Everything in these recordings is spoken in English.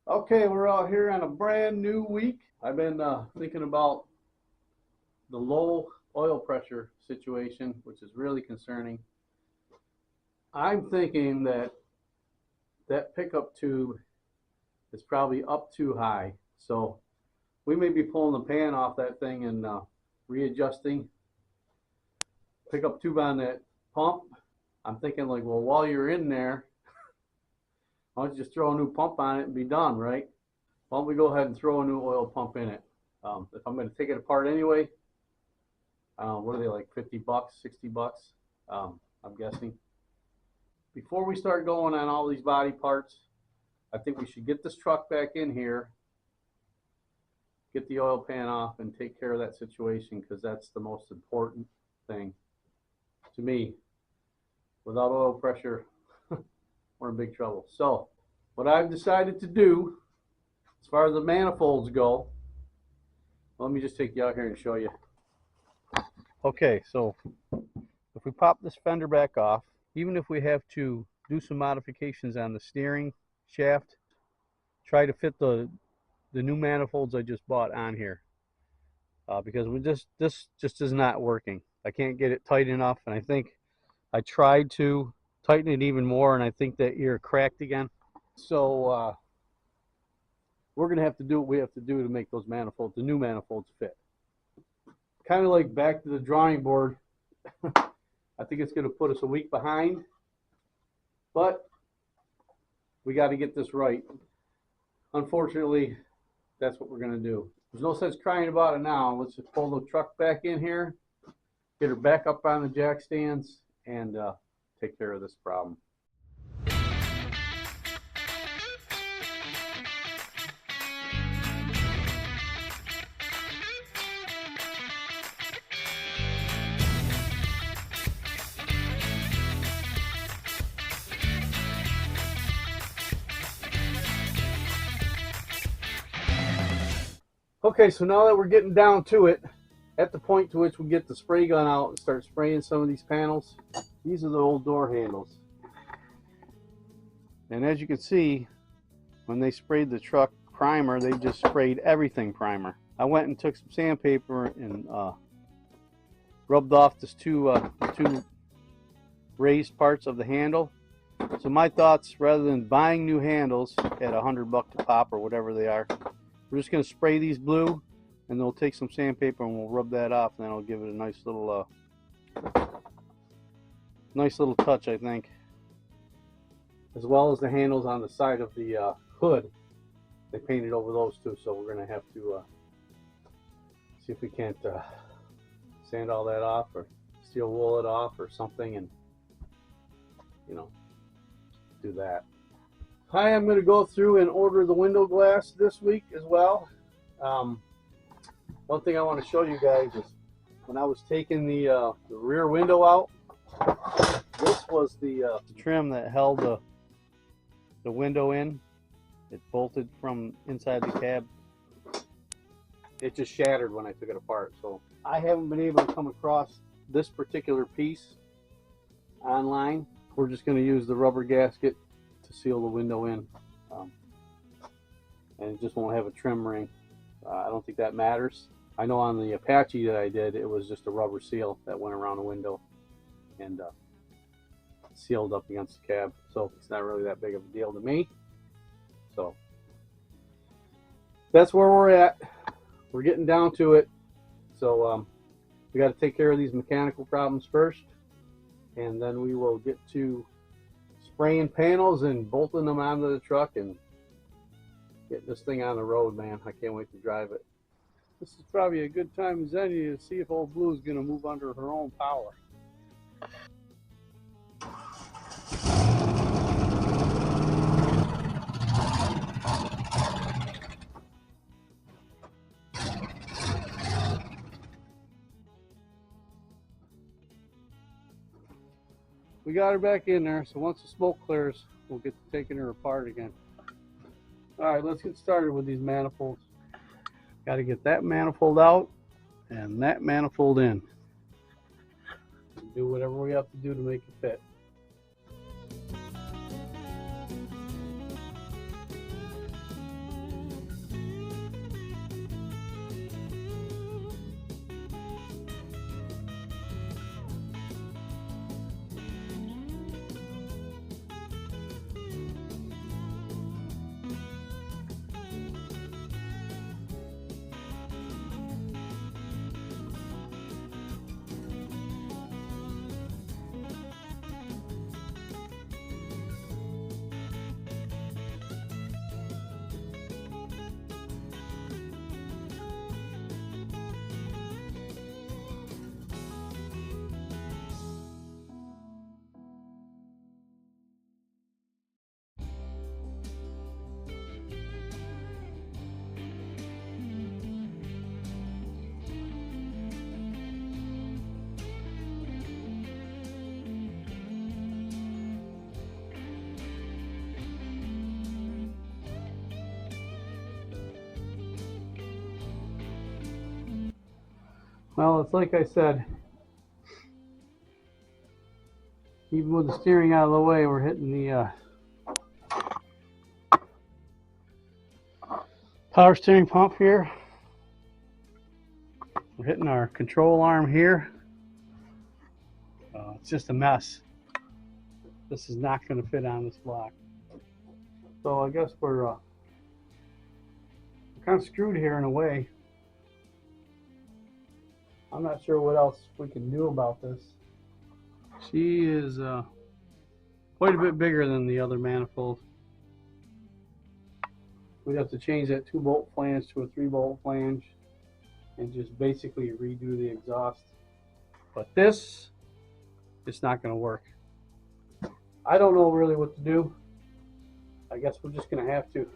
Okay, we're out here on a brand new week. I've been thinking about the low oil pressure situation, which is really concerning. I'm thinking that that pickup tube is probably up too high. So we may be pulling the pan off that thing and readjusting. Pickup tube on that pump. I'm thinking like, well, while you're in there, why don't you just throw a new pump on it and be done, right? Why don't we go ahead and throw a new oil pump in it? If I'm going to take it apart anyway, what are they, like 50 bucks, 60 bucks? I'm guessing. Before we start going on all these body parts, I think we should get this truck back in here, get the oil pan off, and take care of that situation, because that's the most important thing to me. Without oil pressure, we're in big trouble. So what I've decided to do, as far as the manifolds go, let me just take you out here and show you. Okay, so if we pop this fender back off, even if we have to do some modifications on the steering shaft, try to fit the new manifolds I just bought on here, because this just is not working. I can't get it tight enough, and I think I tried to tighten it even more, and I think that ear cracked again. So we're gonna have to do what we have to do to make those manifolds, the new manifolds, fit. Kind of like back to the drawing board. I think it's gonna put us a week behind, but we got to get this right. Unfortunately, that's what we're gonna do. There's no sense crying about it now. Let's just pull the truck back in here, get her back up on the jack stands, and take care of this problem. Okay, so now that we're getting down to it, at the point to which we get the spray gun out and start spraying some of these panels, these are the old door handles. And as you can see, when they sprayed the truck primer, they just sprayed everything primer. I went and took some sandpaper and rubbed off this two raised parts of the handle. So my thoughts, rather than buying new handles at $100 a pop or whatever they are, we're just going to spray these blue, and then we'll take some sandpaper and we'll rub that off, and then it'll give it a nice little touch, I think. As well as the handles on the side of the hood. They painted over those too, so we're going to have to see if we can't sand all that off or steel wool it off or something, and do that. Hi, I'm going to go through and order the window glass this week as well. One thing I want to show you guys is when I was taking the rear window out, this was the trim that held the window in. It bolted from inside the cab. It just shattered when I took it apart. So I haven't been able to come across this particular piece online. We're just going to use the rubber gasket to seal the window in, and it just won't have a trim ring. I don't think that matters. I know on the Apache that I did, it was just a rubber seal that went around the window and sealed up against the cab, so it's not really that big of a deal to me. So that's where we're at. We're getting down to it, so we got to take care of these mechanical problems first, and then we will get to spraying panels and bolting them onto the truck and getting this thing on the road, man. I can't wait to drive it. This is probably a good time as any to see if old Blue is going to move under her own power. We got her back in there, so once the smoke clears, we'll get to taking her apart again. Alright, let's get started with these manifolds. Got to get that manifold out and that manifold in. Do whatever we have to do to make it fit. Well, it's like I said, even with the steering out of the way, we're hitting the power steering pump here. We're hitting our control arm here. It's just a mess. This is not going to fit on this block. So I guess we're kind of screwed here in a way. I'm not sure what else we can do about this. She is quite a bit bigger than the other manifold. We'd have to change that 2-bolt flange to a 3-bolt flange and just basically redo the exhaust. But this, it's not going to work. I don't know really what to do. I guess we're just going to have to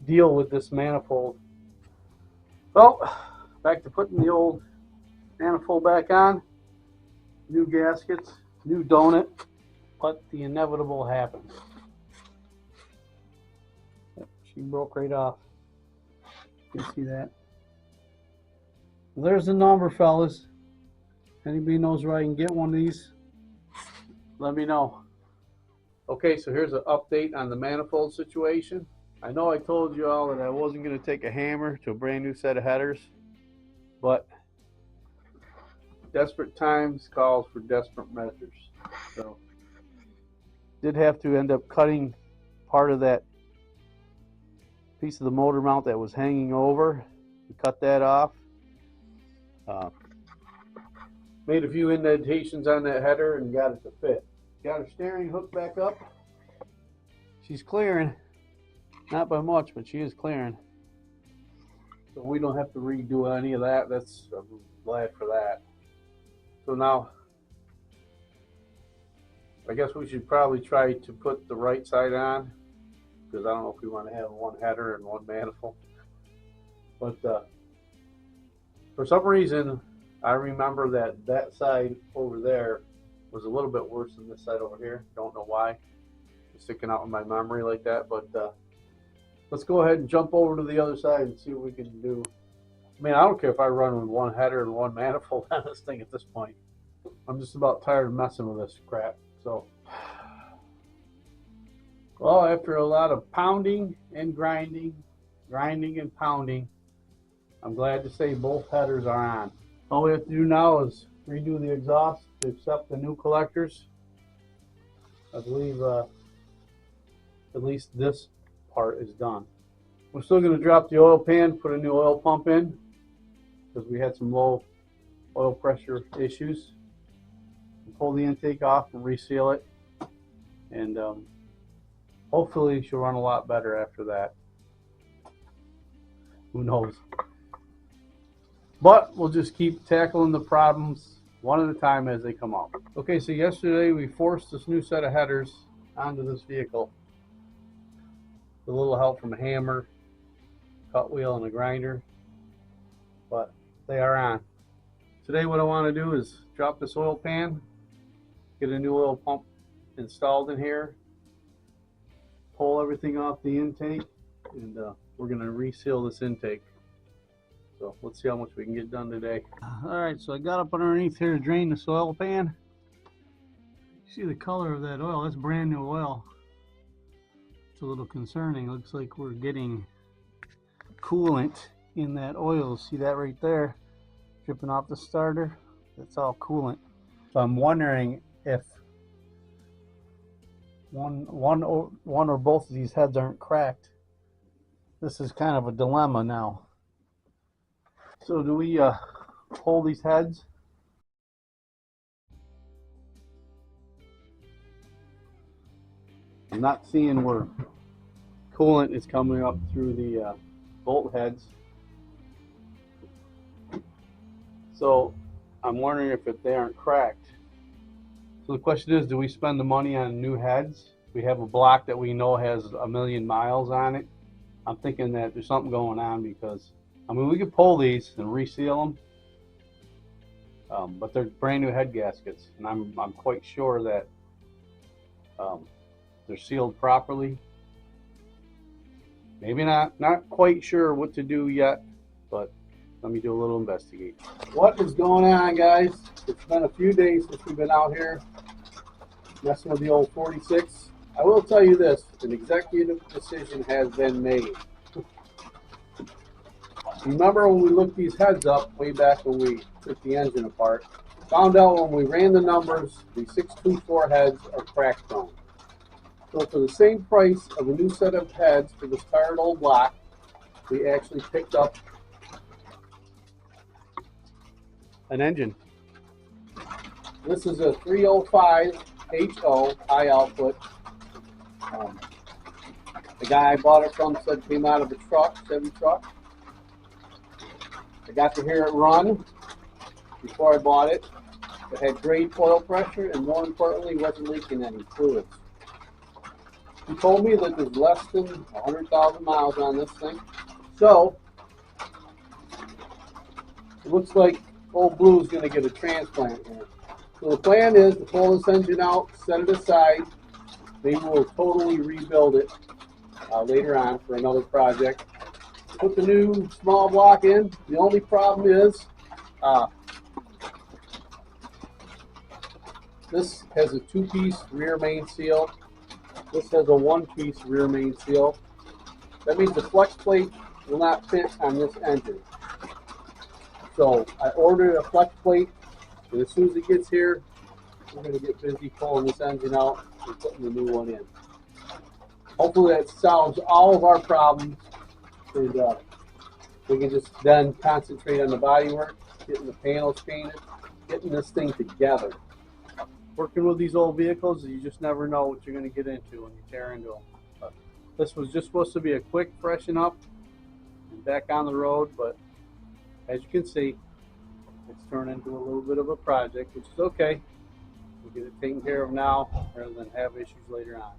deal with this manifold. Well, back to putting the old manifold back on. New gaskets, new donut, but the inevitable happened. She broke right off. You can see that. Well, there's the number, fellas. Anybody knows where I can get one of these, let me know. Okay, so here's an update on the manifold situation. I know I told you all that I wasn't going to take a hammer to a brand new set of headers, but desperate times calls for desperate measures. So did have to end up cutting part of that piece of the motor mount that was hanging over. We cut that off. Made a few indentations on that header and got it to fit. Got her steering hooked back up. She's clearing, not by much, but she is clearing. So we don't have to redo any of that. I'm glad for that. So now, I guess we should probably try to put the right side on, because I don't know if we want to have one header and one manifold. But for some reason, I remember that side over there was a little bit worse than this side over here. Don't know why. It's sticking out in my memory like that. But let's go ahead and jump over to the other side and see what we can do. I mean, I don't care if I run with one header and one manifold on this thing at this point. I'm just about tired of messing with this crap. So, well, after a lot of pounding and grinding and pounding, I'm glad to say both headers are on. All we have to do now is redo the exhaust to accept the new collectors. I believe at least this part is done. We're still going to drop the oil pan, put a new oil pump in, because we had some low oil pressure issues. Pull the intake off and reseal it, and hopefully she'll run a lot better after that. Who knows? But we'll just keep tackling the problems one at a time as they come up. Okay, so yesterday we forced this new set of headers onto this vehicle with a little help from a hammer, cut wheel, and a grinder, but they are on. Today what I want to do is drop this oil pan, get a new oil pump installed in here, pull everything off the intake, and we're going to reseal this intake. So let's see how much we can get done today. Alright, so I got up underneath here to drain this oil pan. You see the color of that oil, that's brand new oil. It's a little concerning. Looks like we're getting coolant in that oil. See that right there? Dripping off the starter. That's all coolant. So I'm wondering if one or both of these heads aren't cracked. This is kind of a dilemma now. So do we pull these heads? I'm not seeing where coolant is coming up through the bolt heads. So I'm wondering if they aren't cracked. So the question is, do we spend the money on new heads? We have a block that we know has 1,000,000 miles on it. I'm thinking that there's something going on, because I mean, we could pull these and reseal them, but they're brand new head gaskets, and I'm quite sure that they're sealed properly. Maybe not quite sure what to do yet, but Let me do a little investigating. What is going on, guys? It's been a few days since we've been out here messing with the old 46. I will tell you this, an executive decision has been made. Remember when we looked these heads up way back when we took the engine apart? Found out when we ran the numbers, the 624 heads are crack prone. So for the same price of a new set of heads for this tired old block, we actually picked up an engine. This is a 305 HO high output. The guy I bought it from said it came out of a truck, Chevy truck. I got to hear it run before I bought it. It had great oil pressure and more importantly wasn't leaking any fluids. He told me that there's less than 100,000 miles on this thing. So it looks like Old Blue is going to get a transplant here. So the plan is to pull this engine out, set it aside. Maybe we'll totally rebuild it later on for another project. Put the new small block in. The only problem is this has a two-piece rear main seal. This has a one-piece rear main seal. That means the flex plate will not fit on this engine. So I ordered a flex plate, and as soon as it gets here, we're going to get busy pulling this engine out and putting the new one in. Hopefully that solves all of our problems, and we can just then concentrate on the bodywork, getting the panels painted, getting this thing together. Working with these old vehicles, you just never know what you're going to get into when you tear into them. But this was just supposed to be a quick freshen up and back on the road, but as you can see, it's turned into a little bit of a project, which is okay. We'll get it taken care of now rather than have issues later on.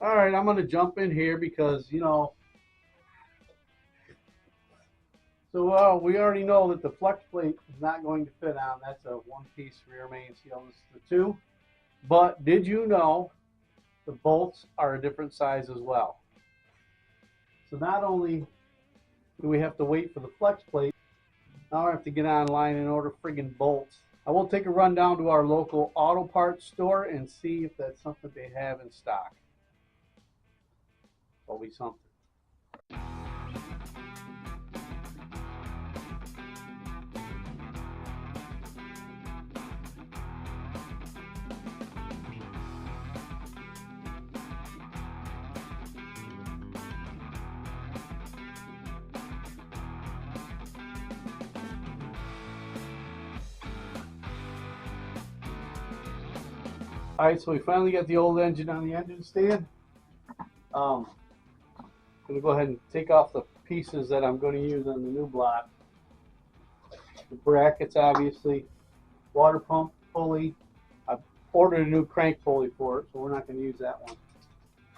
All right, I'm going to jump in here because, so we already know that the flex plate is not going to fit on. That's a one-piece rear main seal. This is the two. But did you know the bolts are a different size as well? So not only do we have to wait for the flex plate, now I have to get online and order friggin' bolts. I will take a run down to our local auto parts store and see if that's something they have in stock. Always something. All right, so we finally got the old engine on the engine stand. I'm going to go ahead and take off the pieces that I'm going to use on the new block. The brackets, obviously, water pump pulley. I've ordered a new crank pulley for it, so we're not going to use that one.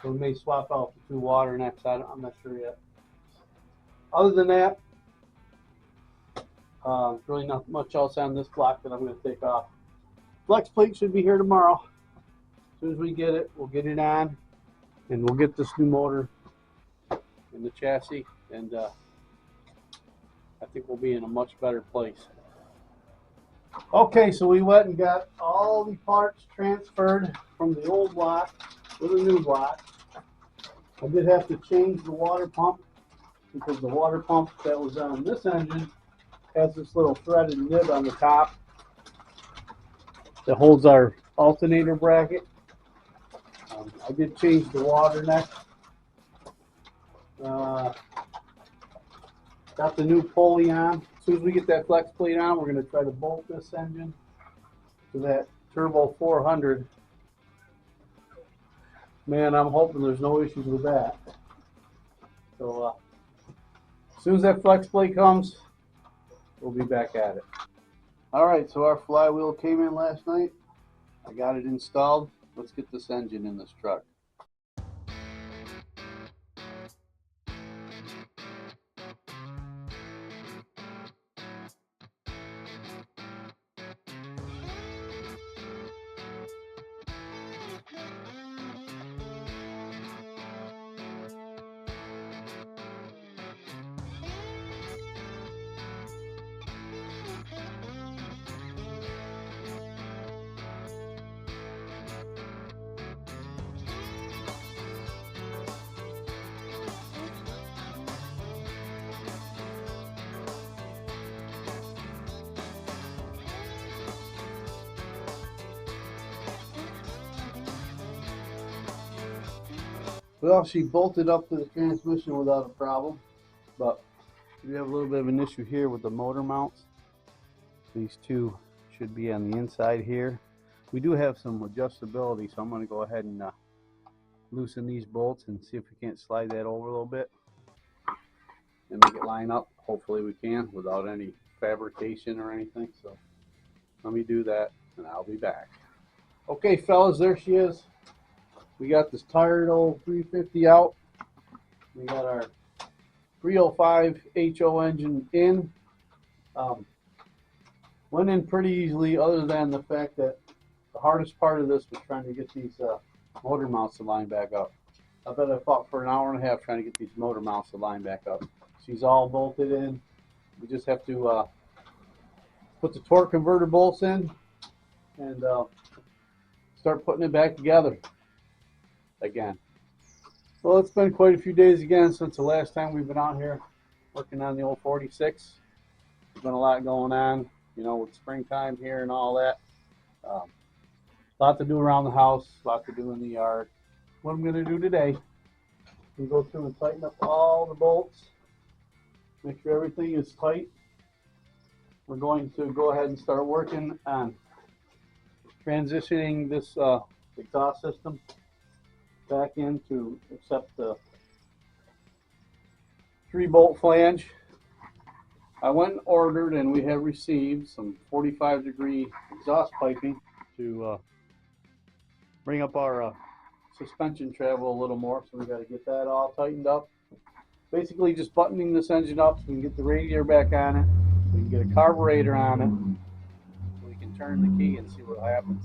So we may swap out the two water necks. I'm not sure yet. Other than that, really not much else on this block that I'm going to take off. Flex plate should be here tomorrow. As soon as we get it, we'll get it on. and we'll get this new motor in the chassis, and I think we'll be in a much better place. Okay, so we went and got all the parts transferred from the old block to the new block. I did have to change the water pump because the water pump that was on this engine has this little threaded nib on the top that holds our alternator bracket. I did change the water neck. Got the new pulley on. As soon as we get that flex plate on, we're going to try to bolt this engine to that turbo 400. Man, I'm hoping there's no issues with that. So as soon as that flex plate comes, we'll be back at it. All right, so our flywheel came in last night. I got it installed. Let's get this engine in this truck. Well, she bolted up to the transmission without a problem, but we have a little bit of an issue here with the motor mounts. These two should be on the inside here. We do have some adjustability, so I'm going to go ahead and loosen these bolts and see if we can't slide that over a little bit and make it line up. Hopefully we can without any fabrication or anything. So let me do that and I'll be back. Okay, fellas, there she is. We got this tired old 350 out. We got our 305 HO engine in. Went in pretty easily, other than the fact that the hardest part of this was trying to get these motor mounts to line back up. I bet I fought for an hour and a half trying to get these motor mounts to line back up. She's all bolted in. We just have to put the torque converter bolts in and start putting it back together again. Well, it's been quite a few days again since the last time we've been out here working on the old 46. There's been a lot going on, you know, with springtime here and all that. A lot to do around the house, a lot to do in the yard. What I'm going to do today is go through and tighten up all the bolts, make sure everything is tight. We're going to go ahead and start working on transitioning this exhaust system back in to accept the 3-bolt flange. I went and ordered, and we have received some 45-degree exhaust piping to bring up our suspension travel a little more. So we got to get that all tightened up. Basically just buttoning this engine up so we can get the radiator back on it, so we can get a carburetor on it, so we can turn the key and see what happens.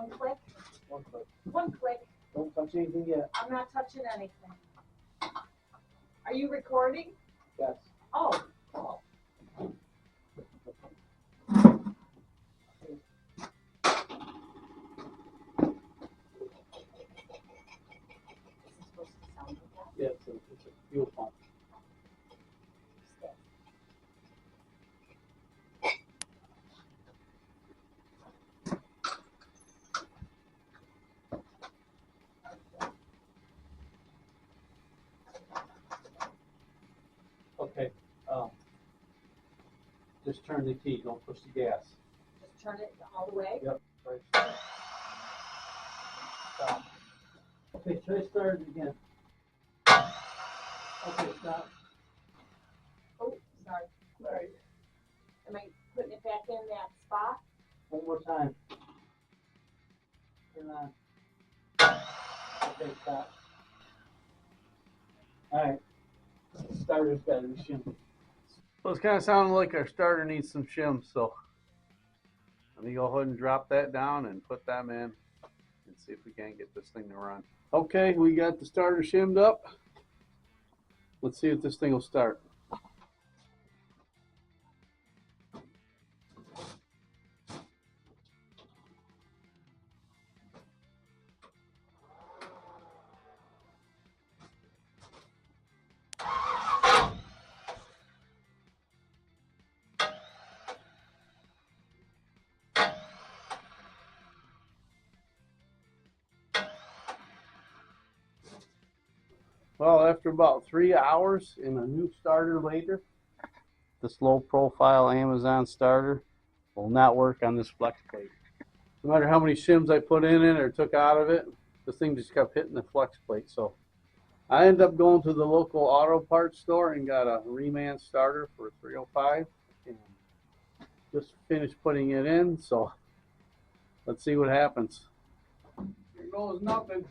One click? One click. One click. Don't touch anything yet. I'm not touching anything. Are you recording? Yes. Oh. Oh. Yeah, it's a fuel pump. Okay, just turn the key, don't push the gas. Just turn it all the way? Yep. Right. Stop. Okay, try start it again. Okay, stop. Oh, sorry. Right. Am I putting it back in that spot? One more time. Turn on. Okay, stop. Alright. Starter's got to be shimmed. Well, it's kind of sounding like our starter needs some shim, so let me go ahead and drop that down and put them in and see if we can't get this thing to run. Okay, we got the starter shimmed up. Let's see if this thing will start. Well, after about 3 hours and a new starter later, this low profile Amazon starter will not work on this flex plate. No matter how many shims I put in it or took out of it, this thing just kept hitting the flex plate. So I ended up going to the local auto parts store and got a reman starter for $305 and just finished putting it in. So let's see what happens. Here goes nothing.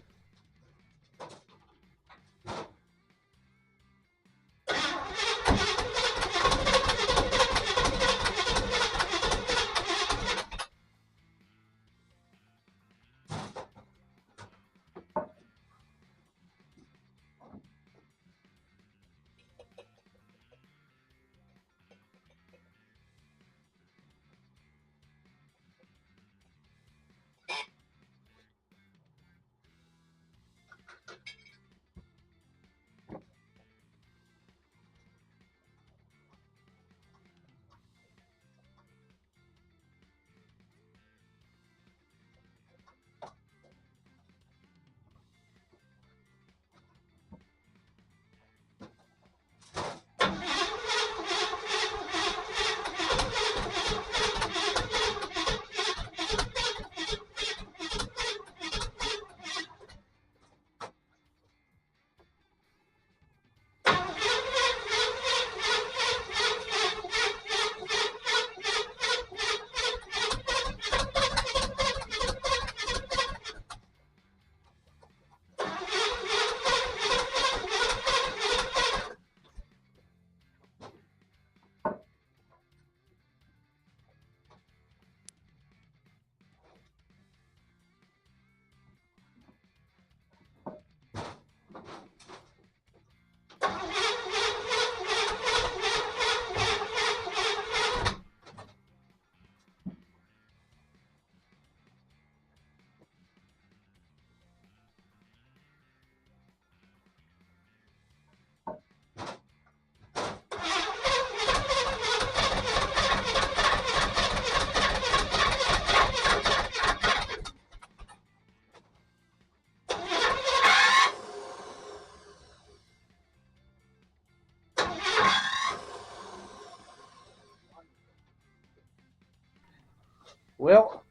Well,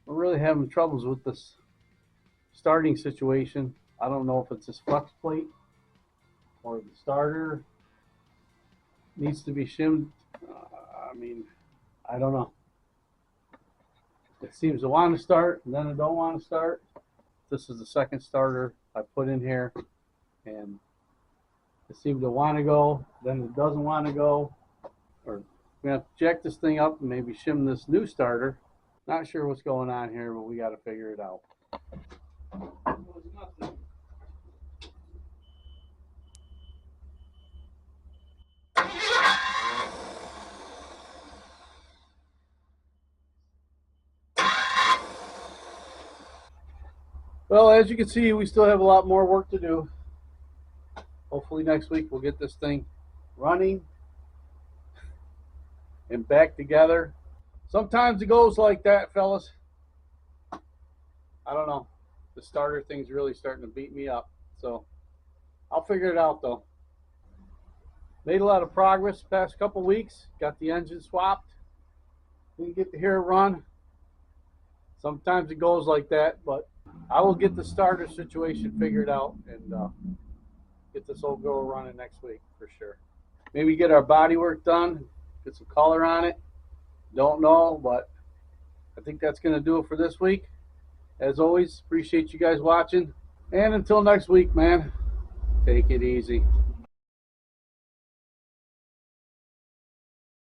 we're really having troubles with this starting situation. I don't know if it's this flex plate or the starter needs to be shimmed. I mean, I don't know. It seems to want to start, and then it don't want to start. This is the second starter I put in here, and it seemed to want to go, then it doesn't want to go. Or we're gonna have to jack this thing up and maybe shim this new starter Not sure what's going on here, but we got to figure it out. Well, as you can see, we still have a lot more work to do. Hopefully next week we'll get this thing running and back together. Sometimes it goes like that, fellas. I don't know. The starter thing's really starting to beat me up. So I'll figure it out though. Made a lot of progress the past couple weeks. Got the engine swapped. Didn't get to hear it run. Sometimes it goes like that, but I will get the starter situation figured out and get this old girl running next week for sure. Maybe get our body work done, get some color on it. Don't know, but I think that's going to do it for this week. As always, appreciate you guys watching. And until next week, man, take it easy.